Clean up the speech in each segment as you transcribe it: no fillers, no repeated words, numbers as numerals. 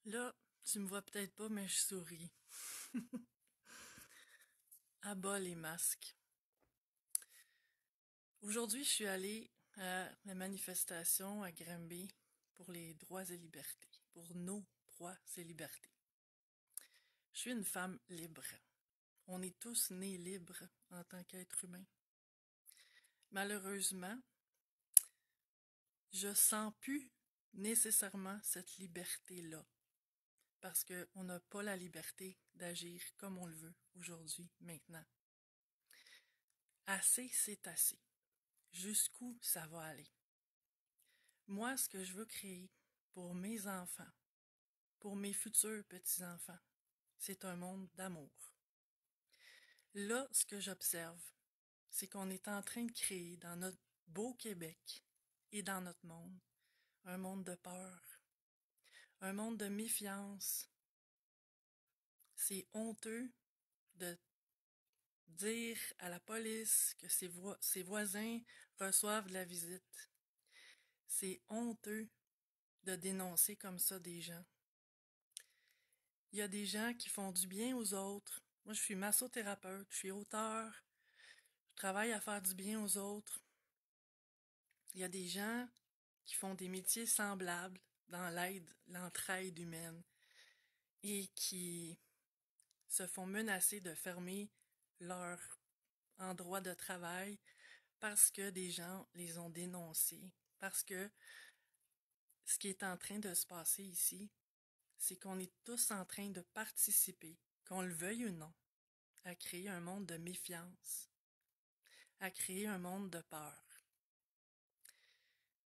Là, tu me vois peut-être pas, mais je souris. À bas les masques. Aujourd'hui, je suis allée à la manifestation à Granby pour les droits et libertés, pour nos droits et libertés. Je suis une femme libre. On est tous nés libres en tant qu'être humain. Malheureusement, je sens plus nécessairement cette liberté-là, parce qu'on n'a pas la liberté d'agir comme on le veut aujourd'hui, maintenant. Assez, c'est assez. Jusqu'où ça va aller? Moi, ce que je veux créer pour mes enfants, pour mes futurs petits-enfants, c'est un monde d'amour. Là, ce que j'observe, c'est qu'on est en train de créer dans notre beau Québec et dans notre monde, un monde de peur, un monde de méfiance. C'est honteux de dire à la police que ses voisins reçoivent de la visite. C'est honteux de dénoncer comme ça des gens. Il y a des gens qui font du bien aux autres. Moi, je suis massothérapeute, je suis auteur, je travaille à faire du bien aux autres. Il y a des gens qui font des métiers semblables dans l'aide, l'entraide humaine et qui se font menacer de fermer leur endroit de travail parce que des gens les ont dénoncés, parce que ce qui est en train de se passer ici, c'est qu'on est tous en train de participer, qu'on le veuille ou non, à créer un monde de méfiance, à créer un monde de peur.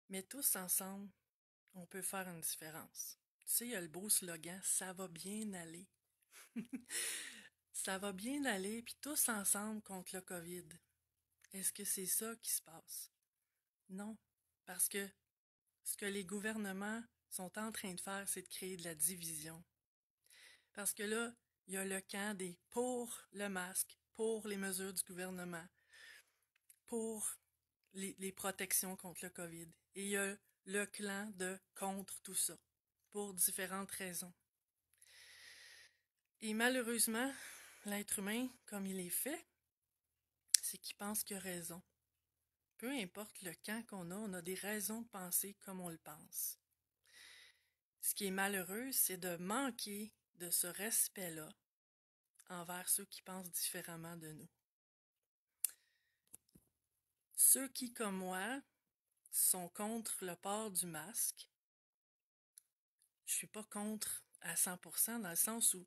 Mais tous ensemble, on peut faire une différence. Tu sais, il y a le beau slogan « Ça va bien aller ». Ça va bien aller, puis tous ensemble contre le COVID. Est-ce que c'est ça qui se passe? Non, parce que ce que les gouvernements sont en train de faire, c'est de créer de la division. Parce que là, il y a le camp des pour le masque, pour les mesures du gouvernement, pour les protections contre le COVID. Et il y a le clan de contre tout ça, pour différentes raisons. Et malheureusement, l'être humain, comme il est fait, c'est qu'il pense qu'il a raison. Peu importe le camp qu'on a, on a des raisons de penser comme on le pense. Ce qui est malheureux, c'est de manquer de ce respect-là envers ceux qui pensent différemment de nous. Ceux qui, comme moi, sont contre le port du masque, je suis pas contre à 100% dans le sens où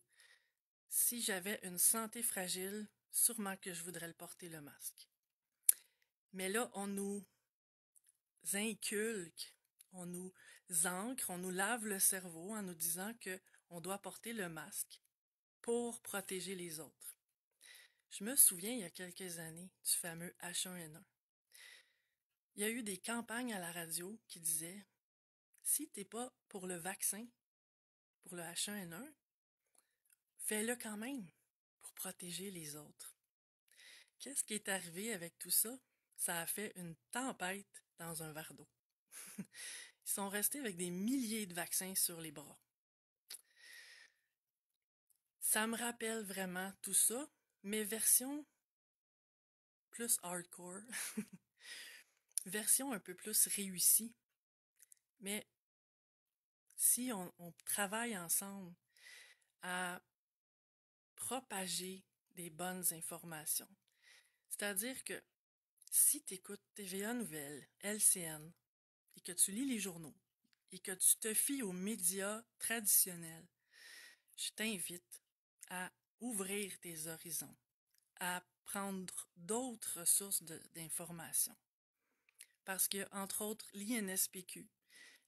si j'avais une santé fragile, sûrement que je voudrais le porter le masque. Mais là, on nous inculque, on nous ancre, on nous lave le cerveau en nous disant que on doit porter le masque pour protéger les autres. Je me souviens, il y a quelques années, du fameux H1N1. Il y a eu des campagnes à la radio qui disaient « Si t'es pas pour le vaccin, pour le H1N1, fais-le quand même pour protéger les autres. » Qu'est-ce qui est arrivé avec tout ça? Ça a fait une tempête dans un verre d'eau. Ils sont restés avec des milliers de vaccins sur les bras. Ça me rappelle vraiment tout ça, mais version plus hardcore, version un peu plus réussie. Mais si on travaille ensemble à propager des bonnes informations, c'est-à-dire que si tu écoutes TVA Nouvelles, LCN, et que tu lis les journaux, et que tu te fies aux médias traditionnels, je t'invite à ouvrir tes horizons, à prendre d'autres sources d'informations. Parce que, entre autres, l'INSPQ,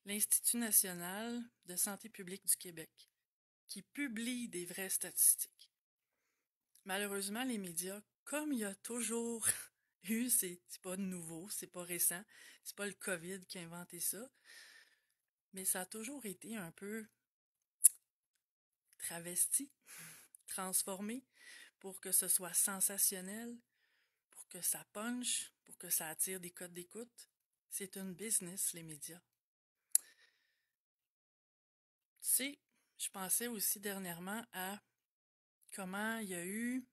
l'Institut national de santé publique du Québec, qui publie des vraies statistiques. Malheureusement, les médias, comme il y a toujours eu, c'est pas nouveau, c'est pas récent, c'est pas le COVID qui a inventé ça, mais ça a toujours été un peu travesti, transformé, pour que ce soit sensationnel, pour que ça punch, pour que ça attire des codes d'écoute. C'est une business, les médias. Tu sais, je pensais aussi dernièrement à comment il y a eu,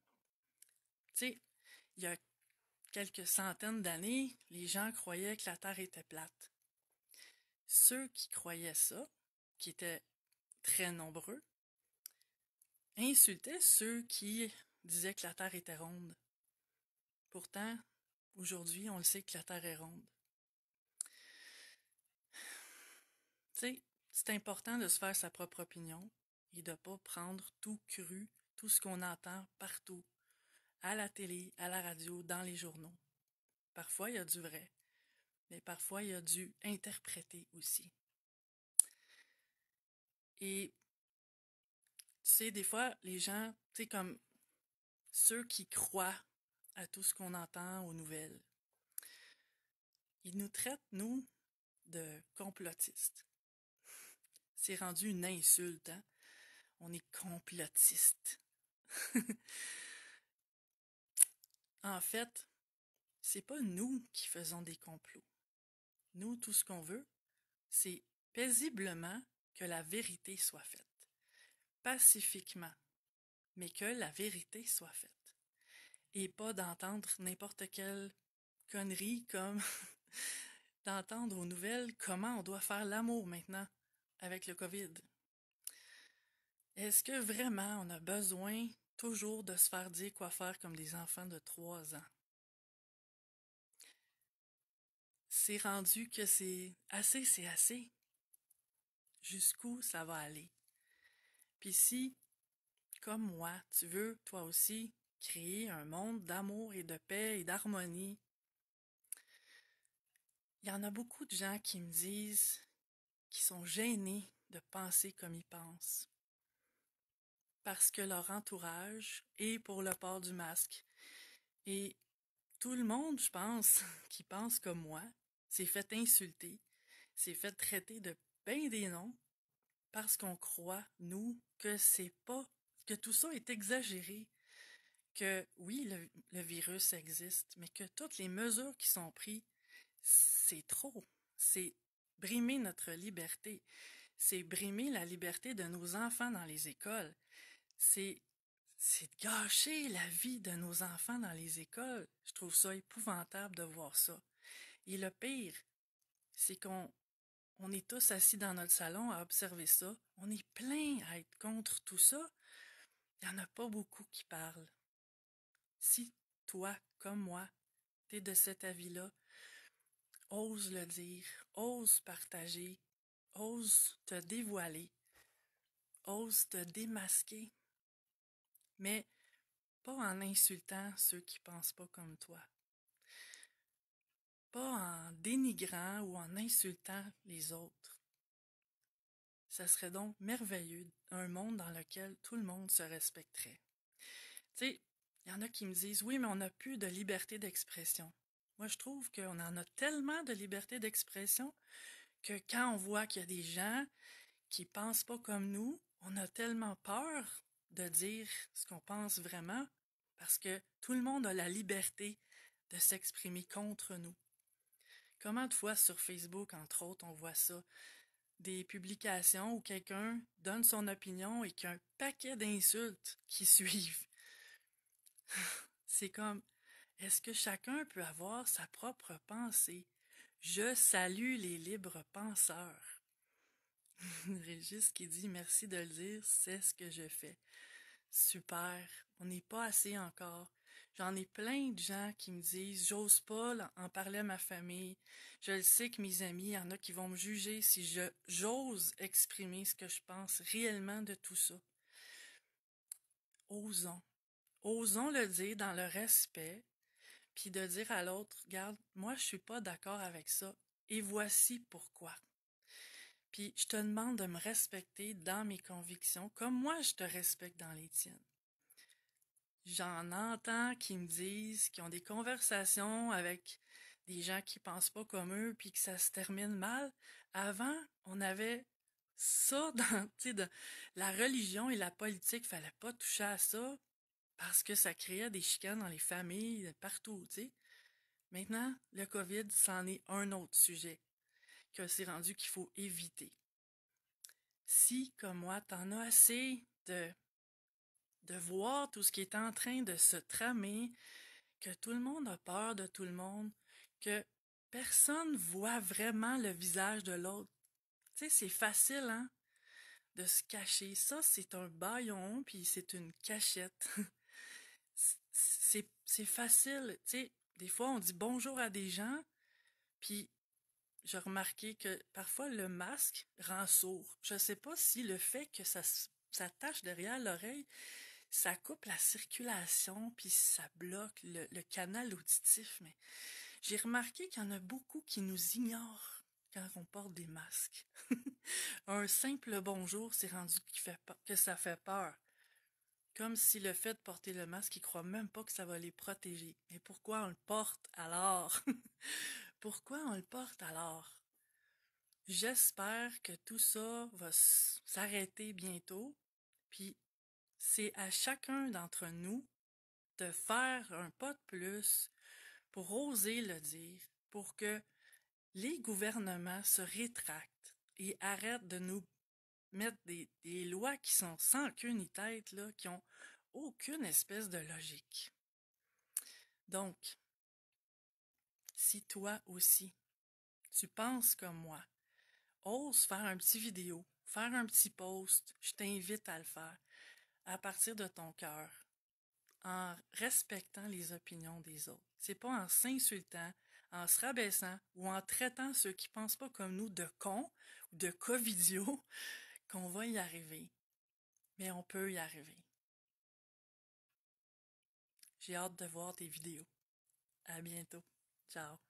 tu sais, il y a quelques centaines d'années, les gens croyaient que la Terre était plate. Ceux qui croyaient ça, qui étaient très nombreux, insultaient ceux qui disaient que la Terre était ronde. Pourtant, aujourd'hui, on le sait que la Terre est ronde. Tu sais, c'est important de se faire sa propre opinion et de ne pas prendre tout cru, tout ce qu'on entend partout, à la télé, à la radio, dans les journaux. Parfois, il y a du vrai, mais parfois, il y a du interprété aussi. Et tu sais, des fois, les gens, tu sais, comme ceux qui croient à tout ce qu'on entend aux nouvelles, ils nous traitent, nous, de complotistes. C'est rendu une insulte, hein? On est complotiste. En fait, c'est pas nous qui faisons des complots. Nous, tout ce qu'on veut, c'est paisiblement que la vérité soit faite. Pacifiquement, mais que la vérité soit faite. Et pas d'entendre n'importe quelle connerie comme d'entendre aux nouvelles comment on doit faire l'amour maintenant avec le COVID. Est-ce que vraiment on a besoin toujours de se faire dire quoi faire comme des enfants de 3 ans? C'est rendu que c'est assez, c'est assez. Jusqu'où ça va aller? Puis si, comme moi, tu veux, toi aussi, créer un monde d'amour et de paix et d'harmonie, il y en a beaucoup de gens qui me disent qu'ils sont gênés de penser comme ils pensent. Parce que leur entourage est pour le port du masque. Et tout le monde, je pense, qui pense comme moi, s'est fait insulter, s'est fait traiter de bien des noms, parce qu'on croit, nous, que c'est pas, que tout ça est exagéré, que oui, le virus existe, mais que toutes les mesures qui sont prises, c'est trop. C'est brimer notre liberté. C'est brimer la liberté de nos enfants dans les écoles. C'est gâcher la vie de nos enfants dans les écoles. Je trouve ça épouvantable de voir ça. Et le pire, c'est qu'on est tous assis dans notre salon à observer ça. On est plein à être contre tout ça. Il n'y en a pas beaucoup qui parlent. Si toi, comme moi, t'es de cet avis-là, ose le dire, ose partager, ose te dévoiler, ose te démasquer, mais pas en insultant ceux qui pensent pas comme toi, pas en dénigrant ou en insultant les autres. Ça serait donc merveilleux, un monde dans lequel tout le monde se respecterait. Tu sais, il y en a qui me disent, oui, mais on n'a plus de liberté d'expression. Moi, je trouve qu'on en a tellement de liberté d'expression que quand on voit qu'il y a des gens qui pensent pas comme nous, on a tellement peur de dire ce qu'on pense vraiment parce que tout le monde a la liberté de s'exprimer contre nous. Comment de fois sur Facebook, entre autres, on voit ça, des publications où quelqu'un donne son opinion et qu'il y a un paquet d'insultes qui suivent. C'est comme, est-ce que chacun peut avoir sa propre pensée? Je salue les libres penseurs. Régis qui dit merci de le dire, c'est ce que je fais. Super, on n'est pas assez encore. J'en ai plein de gens qui me disent j'ose pas en parler à ma famille. Je le sais que mes amis, il y en a qui vont me juger si j'ose exprimer ce que je pense réellement de tout ça. Osons. Osons le dire dans le respect, puis de dire à l'autre, regarde, moi je suis pas d'accord avec ça, et voici pourquoi. Puis je te demande de me respecter dans mes convictions, comme moi je te respecte dans les tiennes. J'en entends qui me disent qu'ils ont des conversations avec des gens qui pensent pas comme eux, puis que ça se termine mal. Avant, on avait ça dans la religion et la politique, fallait pas toucher à ça parce que ça créait des chicanes dans les familles, partout, tu sais. Maintenant, le COVID, c'en est un autre sujet que c'est rendu qu'il faut éviter. si, comme moi, t'en as assez de voir tout ce qui est en train de se tramer, que tout le monde a peur de tout le monde, que personne voit vraiment le visage de l'autre. Tu sais, c'est facile, hein, de se cacher. Ça, c'est un bâillon, puis c'est une cachette. C'est facile, tu sais. Des fois, on dit bonjour à des gens, puis j'ai remarqué que parfois le masque rend sourd. Je sais pas si le fait que ça s'attache derrière l'oreille, ça coupe la circulation, puis ça bloque le canal auditif, mais j'ai remarqué qu'il y en a beaucoup qui nous ignorent quand on porte des masques. Un simple bonjour, c'est rendu que ça fait peur. Comme si le fait de porter le masque, ils croient même pas que ça va les protéger. Mais pourquoi on le porte alors? Pourquoi on le porte alors? J'espère que tout ça va s'arrêter bientôt, puis c'est à chacun d'entre nous de faire un pas de plus pour oser le dire, pour que les gouvernements se rétractent et arrêtent de nous mettre des lois qui sont sans queue ni tête, là, qui ont aucune espèce de logique. Donc, si toi aussi, tu penses comme moi, ose faire un petit vidéo, faire un petit post, je t'invite à le faire, à partir de ton cœur, en respectant les opinions des autres. C'est pas en s'insultant, en se rabaissant ou en traitant ceux qui pensent pas comme nous de cons ou de covidios qu'on va y arriver. Mais on peut y arriver. J'ai hâte de voir tes vidéos. À bientôt. Ciao.